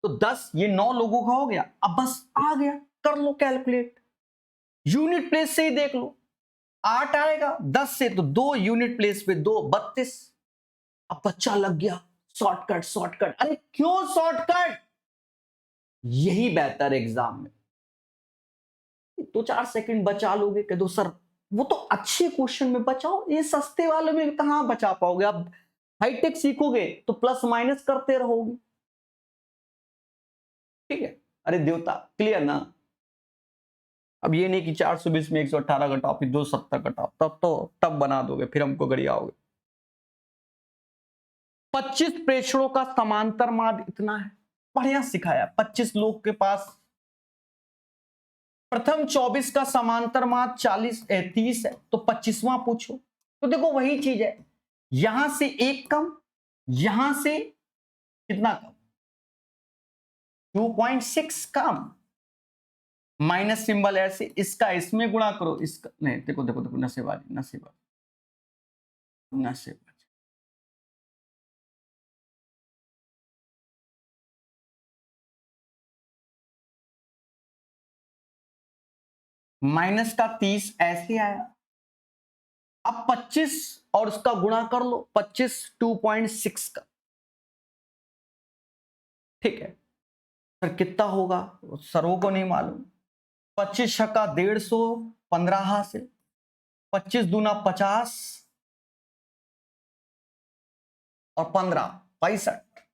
तो 10, ये 9 लोगों का हो गया। अब बस आ गया, कर लो कैलकुलेट, यूनिट प्लेस से ही देख लो, 8 आएगा 10 से, तो 2 यूनिट प्लेस पे 2, 32। अब बच्चा लग गया शॉर्टकट शॉर्टकट, अरे क्यों शॉर्टकट, यही बेहतर एग्जाम में। 2-4 सेकंड बचा लोगे, कह दो सर वो तो अच्छे क्वेश्चन में बचाओ, ये सस्ते वाले में कहां बचा पाओगे। अब हाईटेक सीखोगे तो प्लस माइनस करते रहोगे, ठीक है। अरे देवता क्लियर ना? अब ये नहीं कि 420 में 118 घटाओ फिर 270 घटाओ, तब बना दोगे, फिर हमको गरियाओगे। 25 प्रेक्षणों का समांतर माध्य इतना है, बढ़िया सिखाया। 25 लोग के पास प्रथम 24 का समांतर माध्य 30 है, तो 25वां पूछो, तो देखो वही चीज है, यहां से एक कम, यहां से कितना कम, 2.6 कम, माइनस सिंबल ऐसे, इसका इसमें गुणा करो, इसका नहीं, देखो देखो देखो, नसेबाजी नसेबाजी नसेबाजी, माइनस का 30 ऐसे आया। अब 25 और उसका गुणा कर लो, 25 2.6 का, ठीक है। सर कितना होगा, सरों को नहीं मालूम। 25 छक्का 150, 15 हासिल, 25 दूना 50 और 15 65,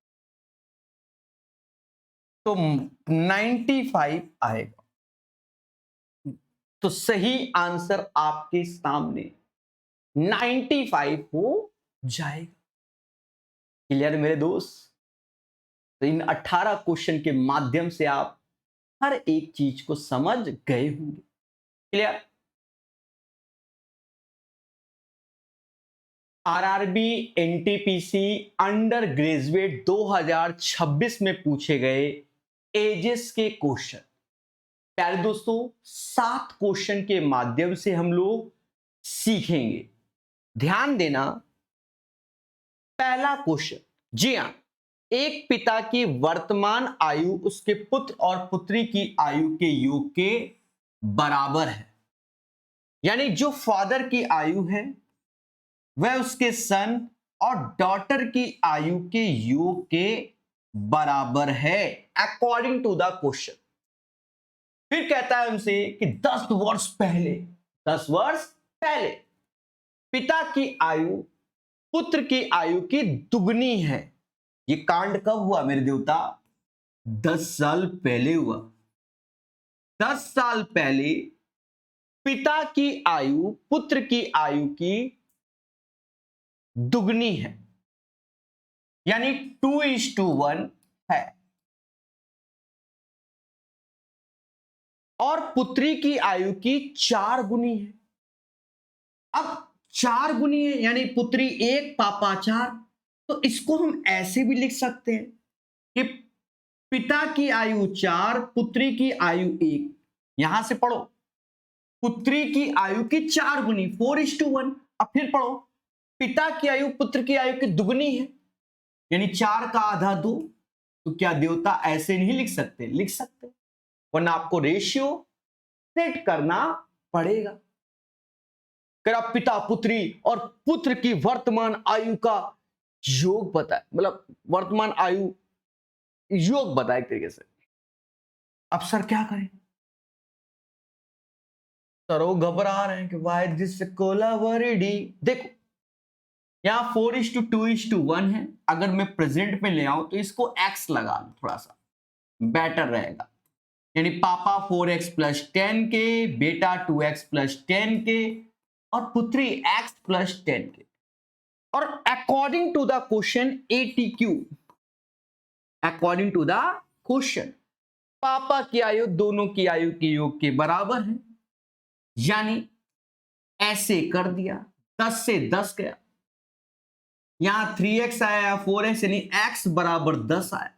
तो 95 आएगा। तो सही आंसर आपके सामने 95 हो जाएगा। क्लियर मेरे दोस्त? तो इन 18 क्वेश्चन के माध्यम से आप हर एक चीज को समझ गए होंगे। Clear? RRB NTPC under graduate 2026 में पूछे गए एजेस के क्वेश्चन। प्यारे दोस्तों, 7 क्वेश्चन के माध्यम से हम लोग सीखेंगे। ध्यान देना, पहला क्वेश्चन, जी हां, एक पिता की वर्तमान आयु उसके पुत्र और पुत्री की आयु के योग के बराबर है। यानी जो फादर की आयु है वह उसके सन और डॉटर की आयु के योग के बराबर है, अकॉर्डिंग टू द क्वेश्चन। फिर कहता है उनसे कि 10 वर्ष पहले, 10 वर्ष पहले पिता की आयु पुत्र की आयु की दुगनी है। ये कांड कब हुआ मेरे देवता? 10 साल पहले हुआ। 10 साल पहले पिता की आयु पुत्र की आयु की दुगनी है, यानी 2:1 है, और पुत्री की आयु की 4 गुनी है। अब 4 गुनी है यानी पुत्री 1 पापा 4, तो इसको हम ऐसे भी लिख सकते हैं कि पिता की आयु 4, पुत्री की आयु 1। यहां से पढ़ो, पुत्री की आयु की 4 गुनी 4:1। अब फिर पढ़ो, पिता की आयु पुत्र की आयु की दुगनी है, यानी 4 का आधा 2। तो क्या देवता ऐसे नहीं लिख सकते? लिख सकते, वरना आपको रेशियो सेट करना पड़ेगा। अगर आप पिता पुत्री और पुत्र की वर्तमान आयु का योग बताए, मतलब वर्तमान आयु योग बताए एक तरीके से, अब सर क्या करें? सर घबरा रहे हैं कि वाई दिस कोलाबरेडी। देखो, यहां 4:2:1 है। अगर मैं प्रेजेंट में ले आऊं तो इसको x लगा लूं, थोड़ा सा बेटर रहेगा। यानी पापा 4x + 10 के, बेटा 2x + 10 के, और पुत्री x + 10 के। और according to the question ATQ, according to the question, पापा की आयु दोनों की आयु के योग के बराबर है, यानी ऐसे कर दिया, 10 से 10 गया, यहां 3x आया, 4x, यानी x बराबर 10 आया।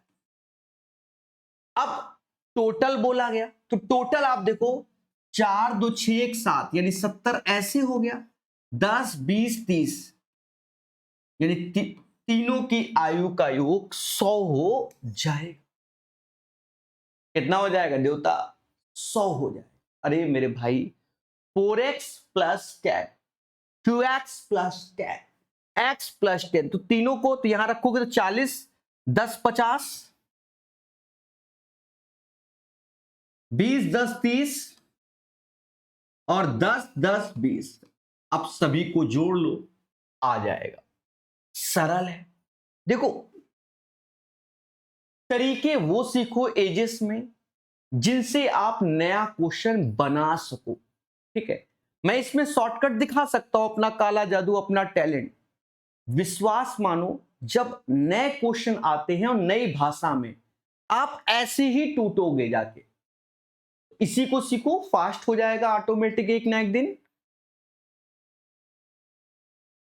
अब टोटल बोला गया, तो टोटल आप देखो, 4 2 6 1 7, यानी 70 ऐसे हो गया, 10 20 30, यानी तीनों की आयु का योग 100 हो जाएगा। कितना हो जाएगा देवता? 100 हो जाएगा। अरे मेरे भाई, 4x + 10, 2x + 10, x + 10, तो तीनों को तो यहां रखोगे तो 40, 10 50, 20 10 30, और 10 10 20। अब सभी को जोड़ लो, आ जाएगा। सरल है। देखो, तरीके वो सीखो एजेस में जिनसे आप नया क्वेश्चन बना सको। ठीक है, मैं इसमें शॉर्टकट दिखा सकता हूं, अपना काला जादू, अपना टैलेंट। विश्वास मानो, जब नए क्वेश्चन आते हैं और नई भाषा में, आप ऐसे ही टूटोगे जाके। इसी को सीखो, फास्ट हो जाएगा ऑटोमेटिक एक ना एक दिन।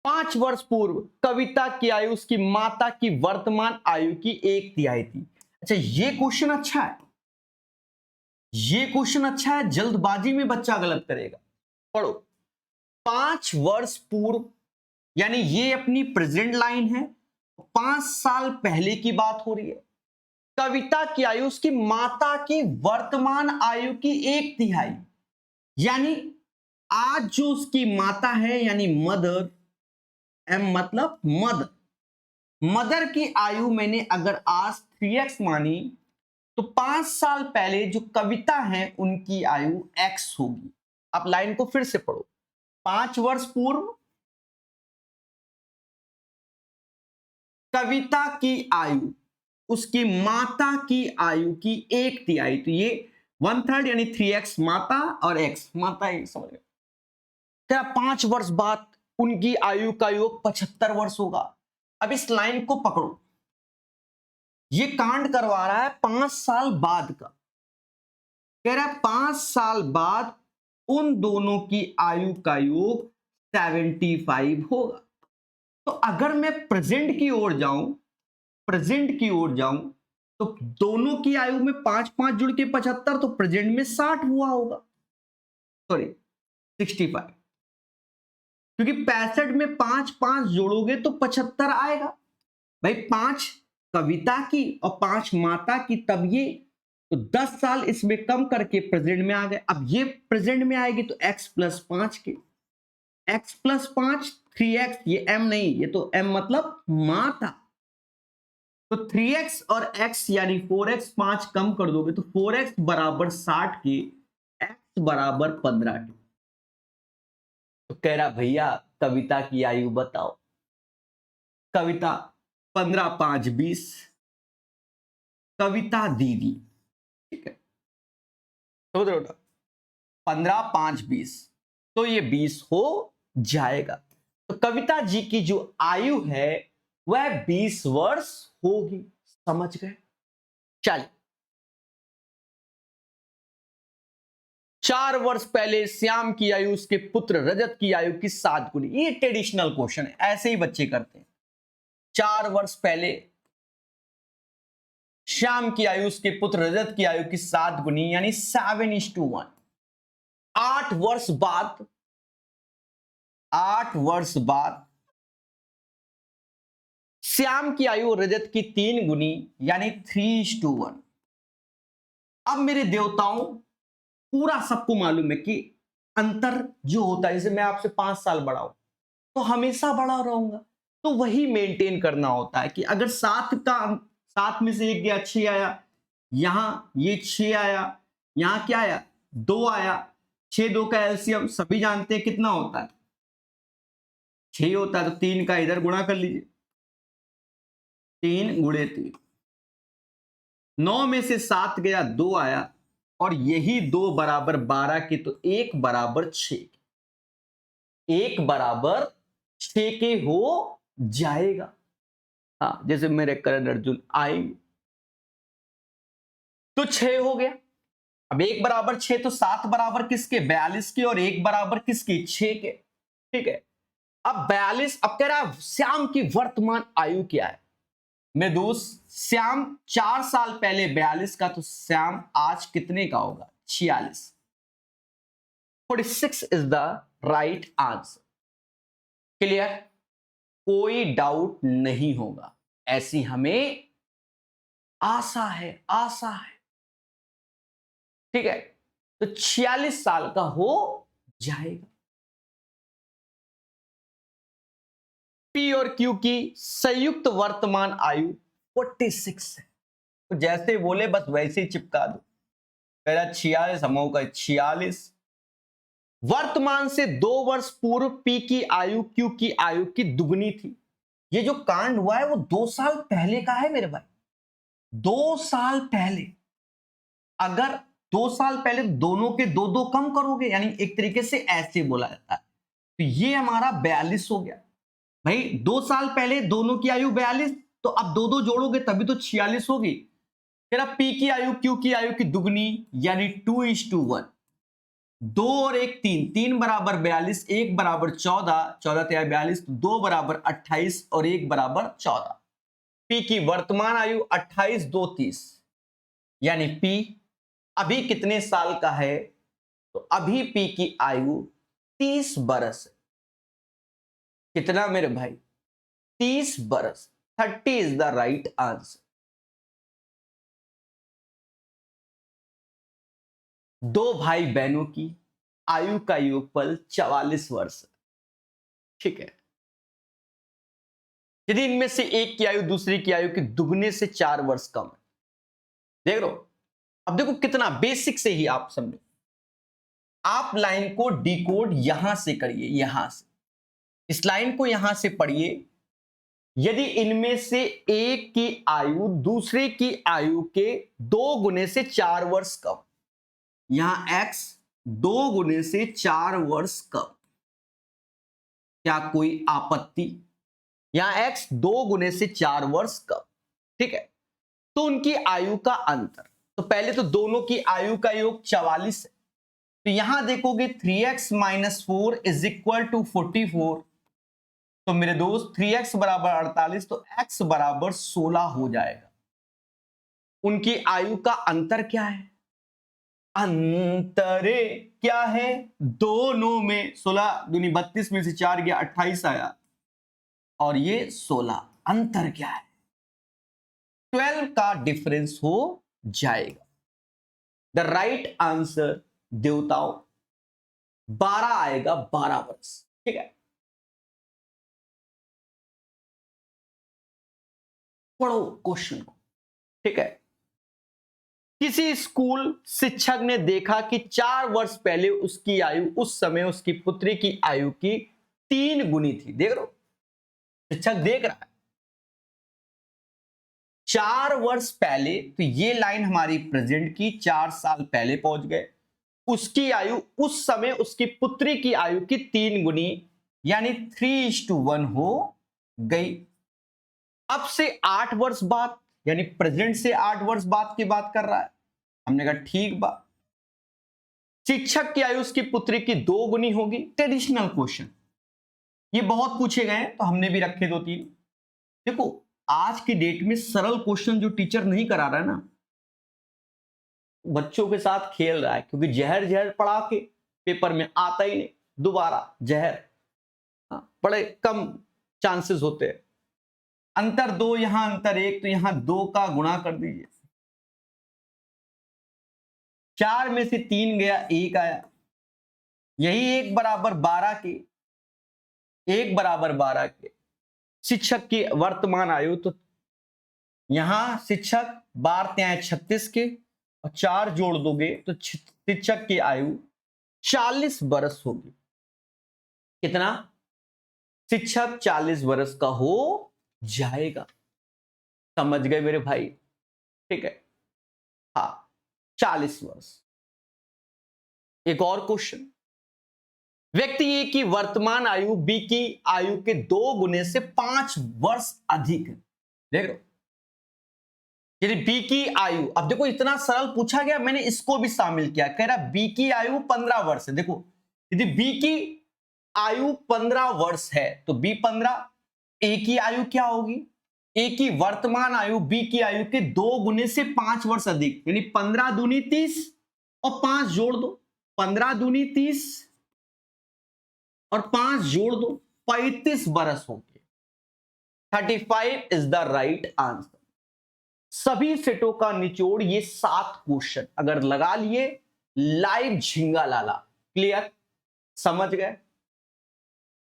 5 वर्ष पूर्व कविता की आयु उसकी माता की वर्तमान आयु की 1/3 थी। अच्छा, ये क्वेश्चन अच्छा है, ये क्वेश्चन अच्छा है। जल्दबाजी में बच्चा गलत करेगा। पढ़ो, 5 वर्ष पूर्व, यानी ये अपनी प्रेजेंट लाइन है, 5 साल पहले की बात हो रही है। कविता की आयु उसकी माता की वर्तमान आयु की 1/3, यानी आज जो उसकी माता है, यानी मदर, एम मतलब मदर, मदर की आयु मैंने अगर आज 3x मानी, तो 5 साल पहले जो कविता है उनकी आयु x होगी। आप लाइन को फिर से पढ़ो, 5 वर्ष पूर्व कविता की आयु उसकी माता की आयु की 1/3, तो ये 1/3, यानी 3x माता और x माता, ही समझ गए क्या? 5 वर्ष बाद उनकी आयु का योग 75 वर्ष होगा। अब इस लाइन को पकड़ो, ये कांड करवा रहा है 5 साल बाद का। कह रहा है 5 साल बाद उन दोनों की आयु का योग 75 होगा। तो अगर मैं प्रेजेंट की ओर जाऊं, प्रेजेंट की ओर जाऊं, तो दोनों की आयु में 5 5 जुड़ के 75, तो प्रेजेंट में 60 हुआ होगा, सॉरी 65, क्योंकि 65 में 5 5 जोड़ोगे तो 75 आएगा। भाई 5 कविता की और 5 माता की, तब ये तो 10 साल इसमें कम करके प्रेजेंट में आ गए। अब ये प्रेजेंट में आएगी तो x + 5 के, x + 5 3x, ये m नहीं, ये तो m मतलब माता, तो 3x और x यानी 4x, 5 कम कर दोगे तो 4x = 60 के, x = 15 के। तो कह रहा भैया कविता की आयु बताओ। कविता 15 5 20, कविता दीदी, ठीक है, समझ रहे हो? 15 5 20, तो ये 20 हो जाएगा। तो कविता जी की जो आयु है वह 20 वर्ष होगी। समझ गए? चलिए, 4 वर्ष पहले श्याम की आयु उसके पुत्र रजत की आयु की 7 गुनी। ये ट्रेडिशनल क्वेश्चन है, ऐसे ही बच्चे करते हैं। 4 वर्ष पहले श्याम की आयु उसके पुत्र रजत की आयु की 7 गुनी यानी 7:1। 8 वर्ष बाद 8 वर्ष बाद श्याम की आयु रजत की 3 गुनी यानी 3:1। अब मेरे देवताओं, पूरा सबको मालूम है कि अंतर जो होता है, जैसे मैं आपसे 5 साल बड़ा हूं तो हमेशा बड़ा रहूंगा, तो वही मेंटेन करना होता है कि अगर 7 में से 1 गया 6 आया, यहां ये 6 आया, यहां क्या आया 2 आया, 6 2 का एलसीएम सभी जानते हैं कितना होता है 6 होता है, तो 3 का इधर गुणा कर लीजिए, 3 गुणे 3, 9 में से 7 गया 2 आया, और यही 2 बराबर 12 के, तो 1 बराबर 6, 1 बराबर 6 के हो जाएगा। हाँ, जैसे मेरे करण अर्जुन आएंगे तो 6 हो गया। अब 1 बराबर 6, तो 7 बराबर किसके 42 के, और 1 बराबर किसके 6 के। ठीक है, अब 42, अब कह रहा है श्याम की वर्तमान आयु क्या है। मेरे दोस्त, श्याम 4 साल पहले 42 का, तो श्याम आज कितने का होगा 46। 46 is the right answer. Clear, कोई डाउट नहीं होगा, ऐसी हमें आशा है, आशा है। ठीक है, तो 46 साल का हो जाएगा। पी और क्यू की संयुक्त वर्तमान आयु 46 है, तो जैसे बोले बस वैसे ही चिपका दो। पहला 46, हम का 46। वर्तमान से 2 वर्ष पूर्व पी की आयु क्यू की आयु की दुगनी थी। ये जो कांड हुआ है वो 2 साल पहले का है मेरे भाई, 2 साल पहले। अगर 2 साल पहले दोनों के 2 कम करोगे, यानी एक तरीके से ऐसे बोला जाता है, तो ये हमारा 42 हो गया। भाई 2 साल पहले दोनों की आयु 42, तो अब 2 जोड़ोगे तभी तो 46 होगी। फिर अब पी की आयु क्यू की आयु की दुगनी यानी 2:1। 2 और 1 3, 3 बराबर 42, 1 बराबर 14, 14 × 42, 2 बराबर 28 और 1 बराबर 14। पी की वर्तमान आयु 28, 2 30, यानी पी अभी कितने साल का है, तो अभी पी की आयु 30 बरस है। कितना मेरे भाई 30 बरस, 30 इज द राइट आंसर। 2 भाई बहनों की आयु का योगफल 44 वर्ष। ठीक है, यदि इनमें से एक की आयु दूसरे की आयु के दुगने से 4 वर्ष कम है, देख लो। अब देखो कितना बेसिक से ही आप समझो, आप लाइन को डिकोड यहां से करिए, यहां से इस लाइन को यहां से पढ़िए। यदि इनमें से एक की आयु दूसरे की आयु के 2 गुने से 4 वर्ष कम, यहां x 2 गुने से 4 वर्ष कम, क्या कोई आपत्ति। यहां x 2 गुने से 4 वर्ष कम, ठीक है, तो उनकी आयु का अंतर, तो पहले तो दोनों की आयु का योग 44 है, तो यहां देखोगे 3x - 4 = 44, तो मेरे दोस्त 3x बराबर 48, तो x बराबर 16 हो जाएगा। उनकी आयु का अंतर क्या है, अंतरे क्या है, दोनों में 16 दूनी 32 में से 4 गया 28 आया, और ये 16, अंतर क्या है 12 का डिफरेंस हो जाएगा। द राइट आंसर देवताओं 12 आएगा, 12 वर्ष। ठीक है, पढ़ो क्वेश्चन को। ठीक है, किसी स्कूल शिक्षक ने देखा कि 4 वर्ष पहले उसकी आयु उस समय उसकी पुत्री की आयु की 3 गुनी थी। देख लो, शिक्षक देख रहा है 4 वर्ष पहले, तो ये लाइन हमारी प्रेजेंट की 4 साल पहले पहुंच गए, उसकी आयु उस समय उसकी पुत्री की आयु की 3 गुनी यानी 3:1 हो गई। अब से 8 वर्ष बाद, यानी प्रेजेंट से 8 वर्ष बाद की बात कर रहा है। हमने कहा ठीक बात, शिक्षक की आयु उसकी पुत्री की 2 गुनी होगी। ट्रेडिशनल क्वेश्चन ये बहुत पूछे गए हैं, तो हमने भी रखे 2-3। देखो आज की डेट में सरल क्वेश्चन जो टीचर नहीं करा रहा है ना, बच्चों के साथ खेल रहा है, क्योंकि जहर जहर पढ़ा के पेपर में आता ही नहीं दोबारा जहर। बड़े कम चांसेस होते हैं। अंतर 2, यहां अंतर 1, तो यहां 2 का गुणा कर दीजिए। 4 में से 3 गया, 1 आया। यही 1 बराबर 12 के, 1 बराबर 12 के शिक्षक की वर्तमान आयु, तो यहां शिक्षक 12 36 के और 4 जोड़ दोगे तो शिक्षक की आयु 40 वर्ष होगी। कितना? शिक्षक 40 वर्ष का हो जाएगा। समझ गए मेरे भाई? ठीक है, हाँ 40 वर्ष। एक और क्वेश्चन, व्यक्ति ए की वर्तमान आयु बी की आयु के 2 गुने से 5 वर्ष अधिक है। देख लो, यदि बी की आयु, अब देखो इतना सरल पूछा गया, मैंने इसको भी शामिल किया। कह रहा बी की आयु 15 वर्ष है। देखो यदि बी की आयु 15 वर्ष है तो बी 15, ए की आयु क्या होगी? ए की वर्तमान आयु बी की आयु के 2 गुने से 5 वर्ष अधिक, यानी 15 दूनी 30 और 5 जोड़ दो, 15 दूनी 30 और 5 जोड़ दो, 35 वर्ष होंगे। 35 इज द राइट आंसर। सभी सेटों का निचोड़ ये 7 क्वेश्चन अगर लगा लिए, लाइव झिंगा लाला। क्लियर? समझ गए?